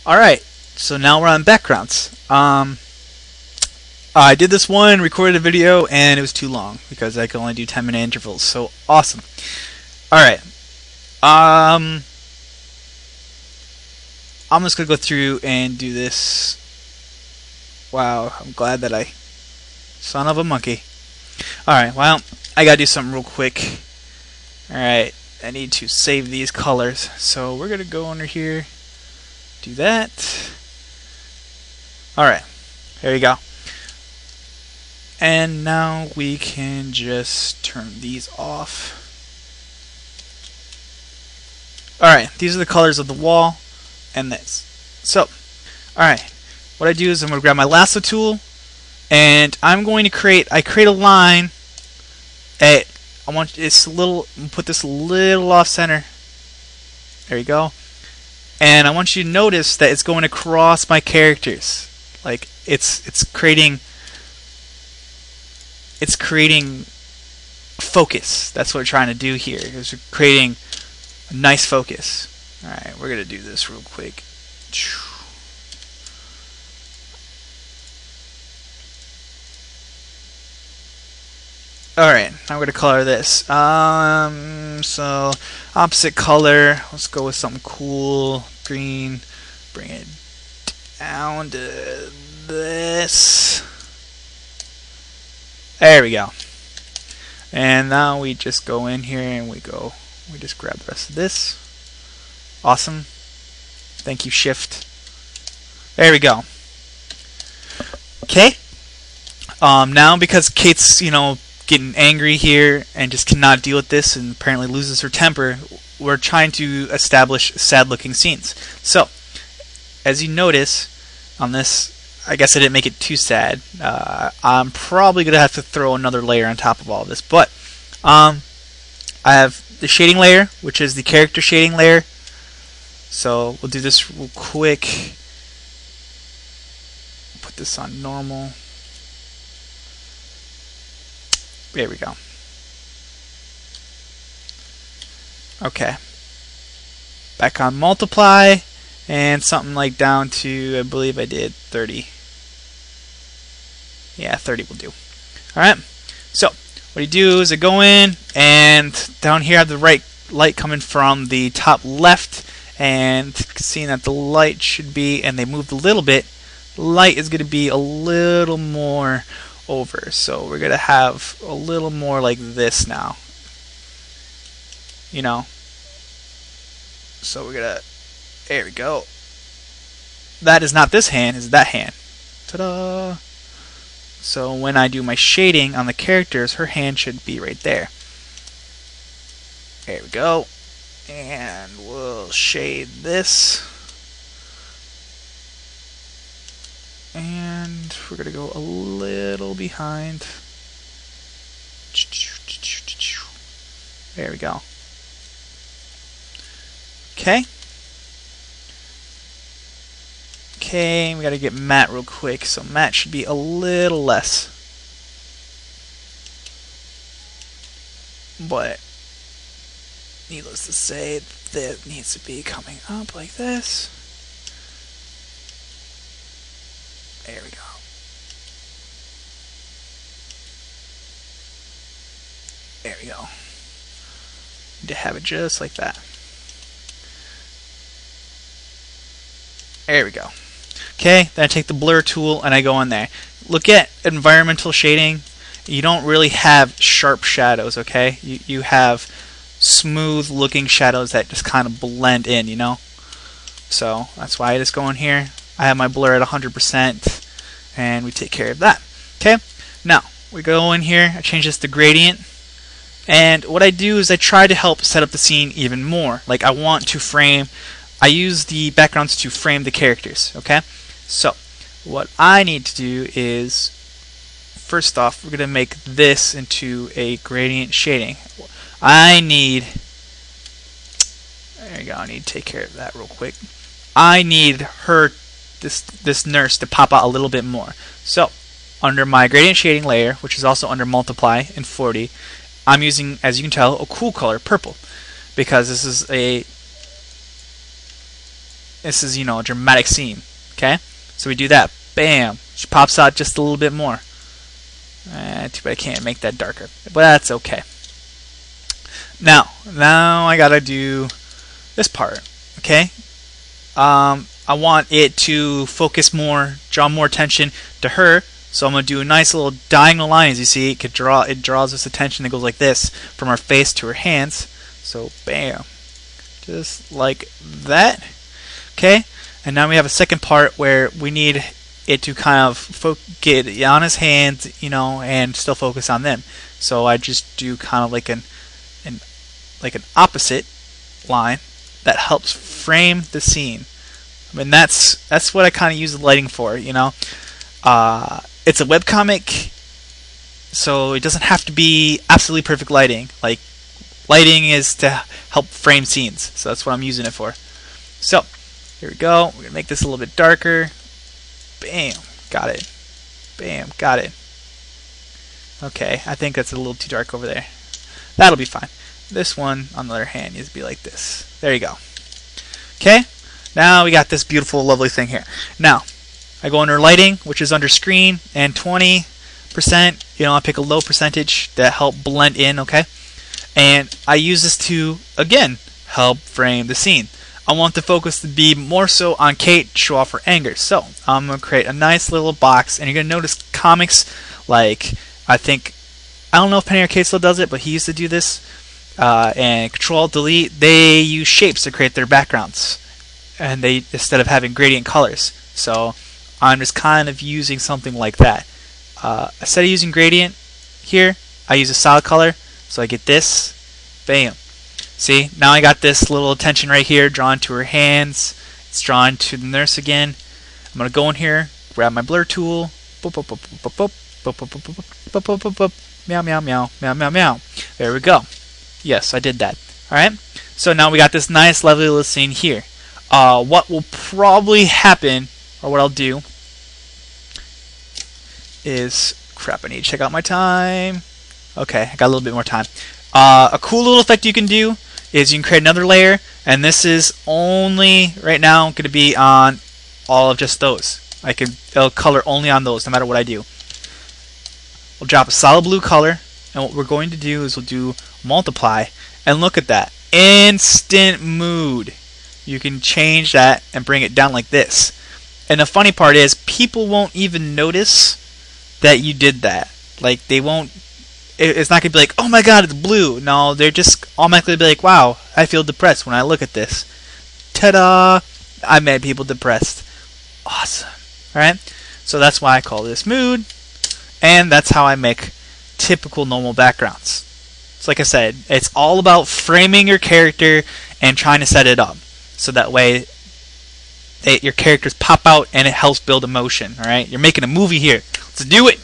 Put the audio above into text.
Alright, so now we're on backgrounds. I did this one, recorded a video, and it was too long because I could only do 10-minute intervals. So awesome. Alright. I'm just gonna go through and do this. Wow, I'm glad that I... Son of a monkey. Alright, well, I gotta do something real quick. Alright, I need to save these colors. So we're gonna go under here. Do that. Alright, there you go. And now we can just turn these off. Alright, these are the colors of the wall and this. So, alright, what I do is I'm going to grab my lasso tool and I'm going to create a line. I want this little, put this a little off center. There you go. And I want you to notice that it's going across my characters. Like it's creating focus. That's what we're trying to do here. Is we're creating a nice focus. Alright, we're gonna do this real quick. Alright, now we're gonna color this. So opposite color. Let's go with something cool. Green. Bring it down to this. There we go. And now we just go in here and we just grab the rest of this. Awesome. Thank you, Shift. There we go. Okay. Now because Kate's, getting angry here and just cannot deal with this and apparently loses her temper, we're trying to establish sad-looking scenes. So, as you notice on this, I guess I didn't make it too sad. I'm probably going to have to throw another layer on top of all of this. But I have the shading layer, which is the character shading layer. So we'll do this real quick. Put this on normal. There we go. Okay. Back on multiply. And something like down to, I believe I did 30. Yeah, 30 will do. Alright, so what you do is I go in, and down here I have the right light coming from the top left, and seeing that the light should be, and they moved a little bit, the light is going to be a little more over. So we're going to have a little more like this now. So we're going to, there we go. That is not this hand, is that hand. Ta-da! So when I do my shading on the characters, her hand should be right there. There we go. And we'll shade this. And we're going to go a little behind. There we go. Okay. Okay, we gotta get matte real quick, so matte should be a little less. But, needless to say, that needs to be coming up like this. There we go. There we go. Need to have it just like that. There we go. Okay, then I take the blur tool and I go in there. Look at environmental shading. You don't really have sharp shadows, okay? You have smooth looking shadows that just kind of blend in, So that's why I just go in here. I have my blur at 100% and we take care of that. Okay, now we go in here, I change this to gradient. And what I do is I try to help set up the scene even more. Like I want to frame, I use the backgrounds to frame the characters, okay? So, what I need to do is, first off, we're going to make this into a gradient shading. There you go, I need to take care of that real quick. I need her, this nurse, to pop out a little bit more. So, under my gradient shading layer, which is also under multiply in 40, I'm using, as you can tell, a cool color, purple, because this is a this is, you know, a dramatic scene. Okay, so we do that. Bam. She pops out just a little bit more. Too bad I can't make that darker, but that's okay. Now I gotta do this part. Okay. I want it to focus more, draw more attention to her. So I'm gonna do a nice little diagonal line. As you see, it draws this attention that goes like this from our face to her hands. So bam, just like that. Okay, and now we have a second part where we need it to kind of get on his hands, you know, and still focus on them. So I just do kind of like an opposite line that helps frame the scene. I mean, that's what I kind of use the lighting for, you know. It's a webcomic, so it doesn't have to be absolutely perfect lighting. Like, lighting is to help frame scenes, so that's what I'm using it for. So here we go. We're gonna make this a little bit darker. Bam, got it. Bam, got it. Okay, I think that's a little too dark over there. That'll be fine. This one, on the other hand, needs to be like this. There you go. Okay, now we got this beautiful, lovely thing here. Now, I go under lighting, which is under screen, and 20%, you know, I pick a low percentage to help blend in, okay? And I use this to, again, help frame the scene. I want the focus to be more so on Kate to show off her anger. So I'm going to create a nice little box, and you're going to notice comics like, I don't know if Penny Arcade still does it, but he used to do this, and Control-Delete, they use shapes to create their backgrounds, and they, instead of having gradient colors. So I'm just kind of using something like that. Instead of using gradient here, I use a solid color, so I get this. Bam. See, now I got this little attention right here drawn to her hands. It's drawn to the nurse again. I'm going to go in here, grab my blur tool. Boop, boop, boop, boop, boop, boop, boop, boop, boop, boop, boop, boop. Meow, meow, meow, meow, meow, meow. There we go. Yes, I did that. Alright, so now we got this nice, lovely little scene here. What will probably happen, or what I'll do, is, crap, I need to check out my time. Okay, I got a little bit more time. A cool little effect you can do is you can create another layer, and this is only right now going to be on all of just those. It'll color only on those, no matter what I do. We'll drop a solid blue color, and what we're going to do is we'll do multiply, and look at that, instant mood. You can change that and bring it down like this. And the funny part is, people won't even notice that you did that. Like, they won't. It's not gonna be like, oh my god, it's blue. No, they're just automatically be like, wow, I feel depressed when I look at this. Ta-da! I made people depressed. Awesome. Alright? So that's why I call this mood. And that's how I make typical normal backgrounds. So like I said, it's all about framing your character and trying to set it up. So that way your characters pop out and it helps build emotion. Alright? You're making a movie here. Let's do it!